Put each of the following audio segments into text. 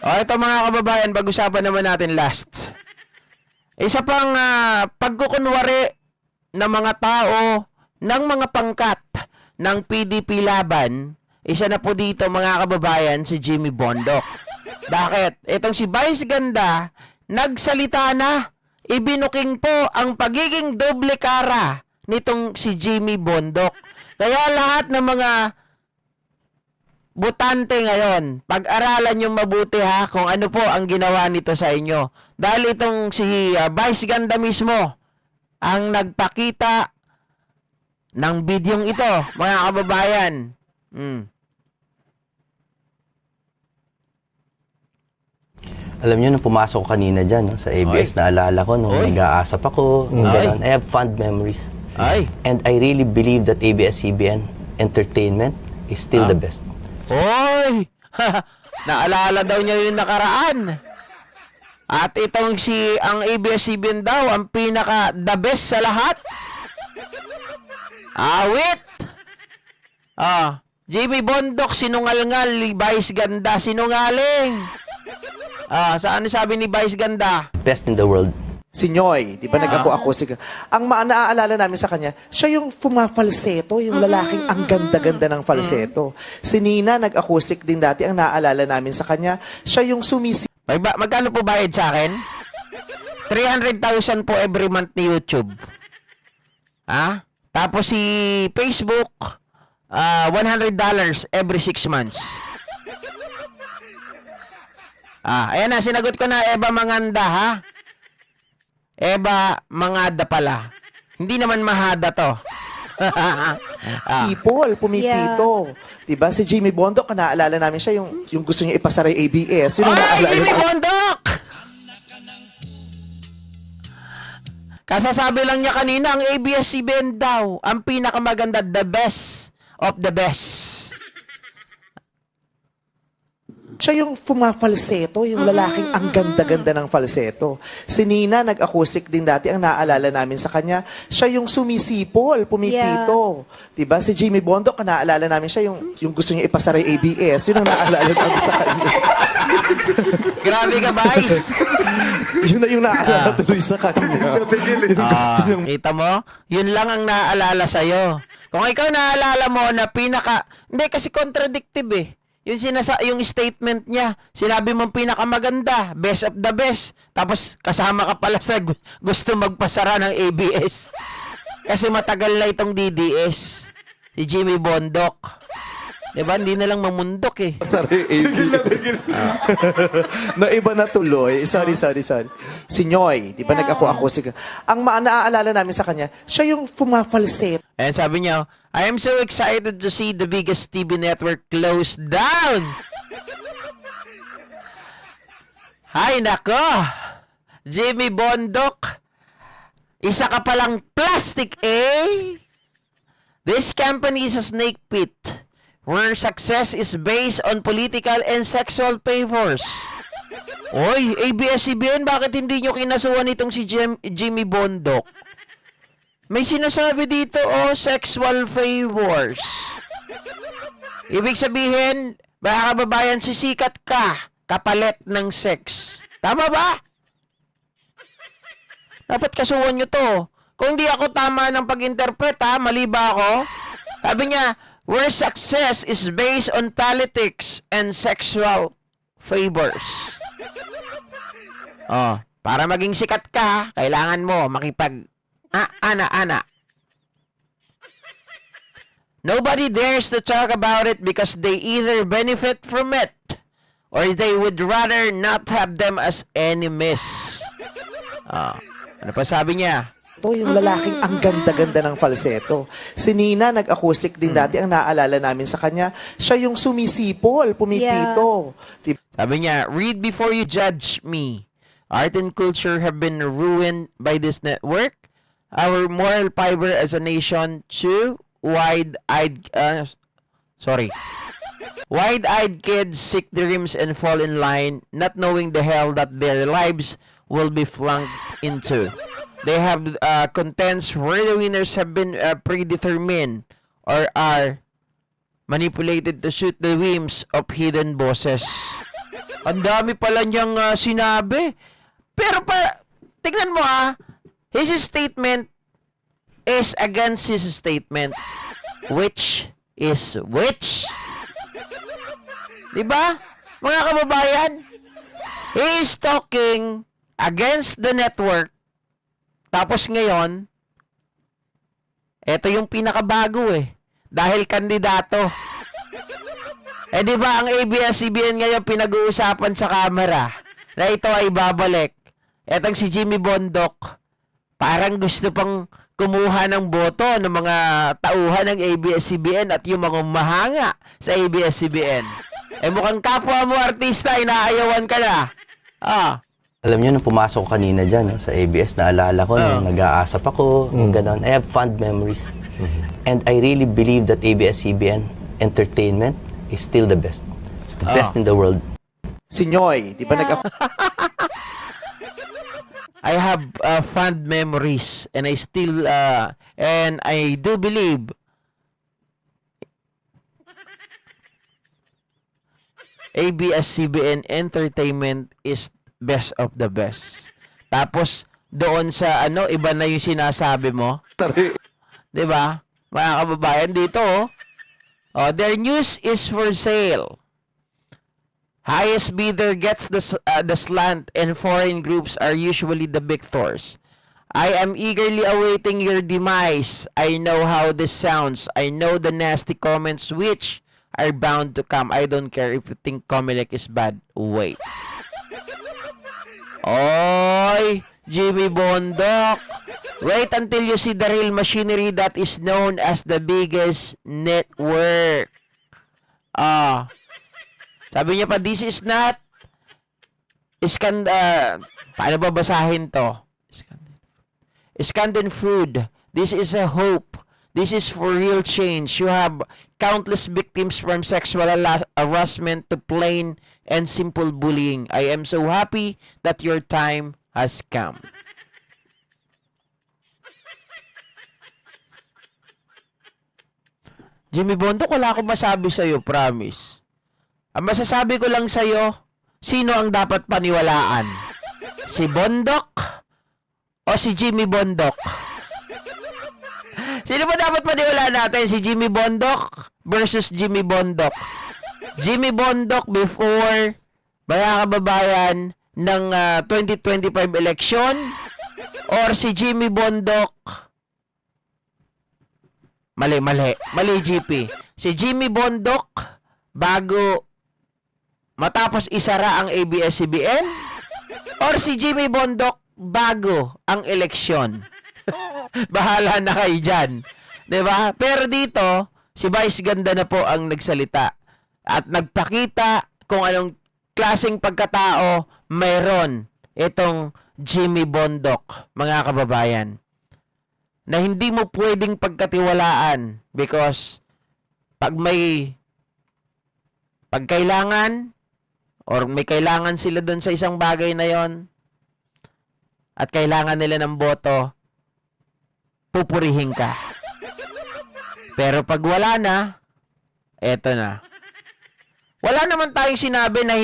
O ito mga kababayan, pag-usapan naman natin last. Isa pang pagkukunwari ng mga tao, ng mga pangkat ng PDP laban, isa na po dito mga kababayan, si Jimmy Bondoc. Bakit? Itong si Vice Ganda, nagsalita na, ibinuking po ang pagiging doble kara nitong si Jimmy Bondoc. Kaya lahat ng mga botante ngayon, pag-aralan nyo mabuti ha kung ano po ang ginawa nito sa inyo. Dahil itong si Vice Ganda mismo ang nagpakita ng bidyong ito, mga kababayan. Alam niyo, nung pumasok ko kanina dyan, no, sa ABS, naalala ko nung nag-aasap ako. Ganun. I have fond memories. And I really believe that ABS-CBN entertainment is still the best. Oy! Naalala daw niya yung nakaraan. At itong ang ABS-CBN daw, ang pinaka the best sa lahat. Awit! Jimmy Bondoc, sinungal-ngal, Vice Ganda, sinungaling. Saan sabi ni Vice Ganda? Best in the world. Si Nyoy, di ba nag-ako-acoustic? Ang naaalala namin sa kanya, siya yung fumafalseto, yung lalaking ang ganda-ganda ng falseto. Si Nina, nag-acoustic din dati, ang naaalala namin sa kanya, siya yung sumisi. Magkano po bayad sa akin? 300,000 po every month ni YouTube. Tapos si Facebook, $100 every 6 months. Ayan na, sinagot ko na, Eva Manganda, ha? Eva Mangada pala. Hindi naman Mahada to. People, pumipito. Diba? Si Jimmy Bondoc, naaalala namin siya, yung gusto niya ipasara yung ABS. Yun ang naalala Jimmy Bondoc! Kasasabi lang niya kanina, ang ABS-CBN daw, ang pinakamaganda, the best of the best. Siya yung fumafalseto, yung lalaking ang ganda-ganda ng falseto. Si Nina, nag-acoustic din dati, ang naaalala namin sa kanya, siya yung sumisipol, pumipito. Diba? Si Jimmy Bondoc, naaalala namin siya, yung gusto niya ipasara yung ABS. Yun ang naaalala namin sa kanya. Grabe ka, Vice. Yun na yung naaalala tuloy sa kanya. Kita mo? Yun lang ang naaalala sa'yo. Kung ikaw naaalala mo na hindi kasi contradictive eh. Yung statement niya, sinabi mong pinakamaganda, best of the best. Tapos kasama ka pala sa gusto magpasara ng ABS. Kasi matagal na itong DDS. Si Jimmy Bondoc. Diba? Hindi na lang mamundok eh. Sorry, Naiba na tuloy. Sorry. Si Nyoy, di ba nag-ako-acoustic? Ang naaalala namin sa kanya, siya yung fumafalset. And sabi niya, I am so excited to see the biggest TV network close down. Hay nako. Jimmy Bondoc. Isa ka palang plastic, eh? This company is a snake pit where success is based on political and sexual favors. Oy, ABS-CBN, bakit hindi nyo kinasuhan itong si Jimmy Bondoc? May sinasabi dito, sexual favors. Ibig sabihin, baka kababayan, sisikat ka, kapalit ng sex. Tama ba? Dapat kasuhan nyo to. Kung di ako tama ng pag-interpret, mali ba ako? Sabi niya, where success is based on politics and sexual favors. Para maging sikat ka, kailangan mo ana. Nobody dares to talk about it because they either benefit from it or they would rather not have them as enemies. Ano pa sabi niya? Ito yung lalaking ang ganda-ganda ng falseto. Si Nina, nag-acoustic din dati, ang naaalala namin sa kanya, siya yung sumisipol, pumipito. Sabi niya, read before you judge me. Art and culture have been ruined by this network. Our moral fiber as a nation too wide-eyed kids seek dreams and fall in line, not knowing the hell that their lives will be flunked into. They have contents where the winners have been predetermined or are manipulated to suit the whims of hidden bosses. Ang dami pala niyang sinabi. Pero tignan mo his statement is against his statement. Which is which? Diba? Mga kababayan, he is talking against the network. Tapos ngayon, eto yung pinakabago dahil kandidato. Di ba ang ABS-CBN ngayon pinag-uusapan sa kamera na ito ay babalik. Etong si Jimmy Bondoc, parang gusto pang kumuha ng boto ng mga tauhan ng ABS-CBN at yung mga mahanga sa ABS-CBN. Mukhang kapwa mo artista, inaayawan ka na. Alam niyo, nung pumasok ko kanina dyan sa ABS, naalala ko nung nag-aasap ako, gano'n. I have fond memories. And I really believe that ABS-CBN entertainment is still the best. It's the best in the world. Si Nyoy, di ba I have fond memories and I still and I do believe ABS-CBN entertainment is best of the best. Tapos doon sa iba na yung sinasabi mo. 'Di ba? Mga kababayan dito their news is for sale. Highest bidder gets the slant and foreign groups are usually the victors. I am eagerly awaiting your demise. I know how this sounds. I know the nasty comments which are bound to come. I don't care if you think Comelec is bad. Wait. Oy, Jimmy Bondoc. Wait until you see the real machinery that is known as the biggest network. Sabi niya pa, this is not paano ba basahin to? Iskandar food. This is a hope. This is for real change. You have countless victims from sexual harassment to plain and simple bullying. I am so happy that your time has come. Jimmy Bondoc, wala akong masabi sa'yo, promise. Ang masasabi ko lang sa'yo, sino ang dapat paniwalaan? Si Bondoc o si Jimmy Bondoc? Sino ba dapat paniwalaan natin? Si Jimmy Bondoc versus Jimmy Bondoc. Jimmy Bondoc before, mga kababayan, ng 2025 election or si Jimmy Bondoc Mali, GP. Si Jimmy Bondoc bago matapos isara ang ABS-CBN or si Jimmy Bondoc bago ang eleksyon. Bahala na kayo dyan. 'Di ba? Pero dito, si Vice Ganda na po ang nagsalita at nagpakita kung anong klaseng pagkatao mayroon itong Jimmy Bondoc, mga kababayan. Na hindi mo pwedeng pagkatiwalaan because pag may pagkailangan or may kailangan sila doon sa isang bagay na yon at kailangan nila ng boto, pupurihin ka. Pero pag wala na, eto na. Wala naman tayong sinabi na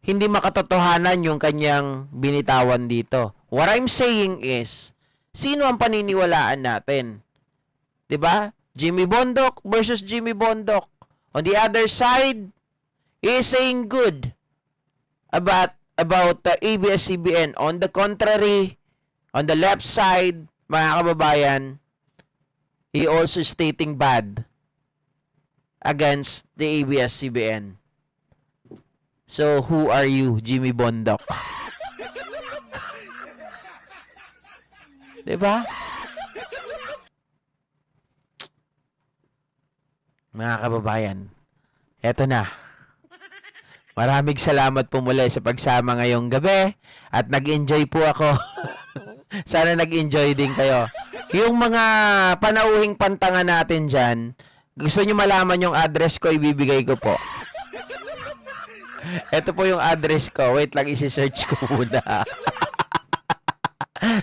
hindi makatotohanan yung kanyang binitawan dito. What I'm saying is, sino ang paniniwalaan natin? 'Di ba? Jimmy Bondoc versus Jimmy Bondoc. On the other side, he is saying good about the ABS-CBN. On the contrary, on the left side, mga kababayan, he also stating bad against the ABS-CBN. So, who are you, Jimmy Bondoc? Diba? Mga kababayan, eto na. Maraming salamat po muli sa pagsama ngayong gabi at nag-enjoy po ako. Sana nag-enjoy din kayo. Yung mga panauhing pantangan natin dyan, gusto nyo malaman yung address ko, ibibigay ko po. Ito po yung address ko. Wait lang, isi-search ko muna.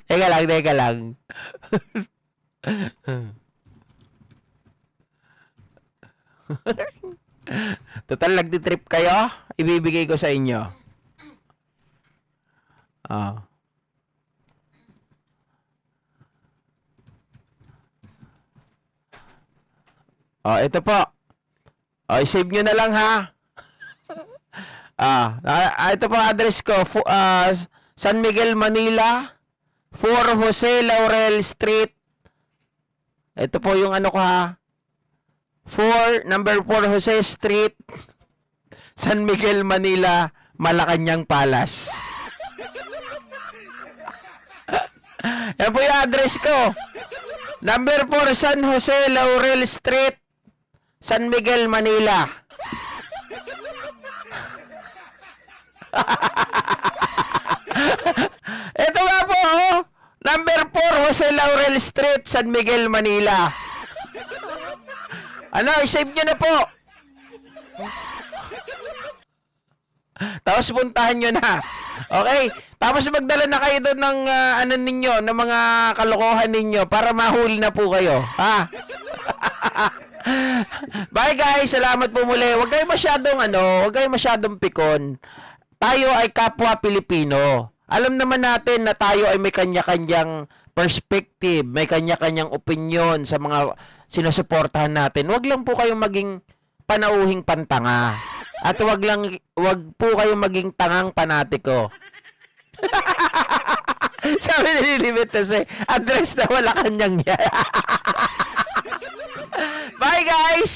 Teka lang. Total, nagtitrip kayo, ibibigay ko sa inyo. Ito po. I-save nyo na lang, ha? Ito po address ko. San Miguel, Manila. 4 Jose Laurel Street. Ito po yung ano ko, ha? Number 4 Jose Street. San Miguel, Manila. Malacanang Palas. Yan po yung address ko. Number 4 San Jose Laurel Street. San Miguel, Manila. Ito nga po, oh. Number 4, Jose Laurel Street, San Miguel, Manila. Ano, i-save nyo na po. Tapos puntahan nyo na. Okay? Tapos magdala na kayo doon ng ano ninyo, ng mga kalokohan ninyo para mahuli na po kayo. Ha? Bye guys, salamat po muli. Huwag kayo masyadong pikon. Tayo ay kapwa Pilipino. Alam naman natin na tayo ay may kanya-kanyang perspective, may kanya-kanyang opinion sa mga sinusuportahan natin. Huwag lang po kayong maging panauhing pantanga. At huwag po kayong maging tangang panatiko. Sabi ni Lilibet kasi, address na wala kanyang yan. Bye guys!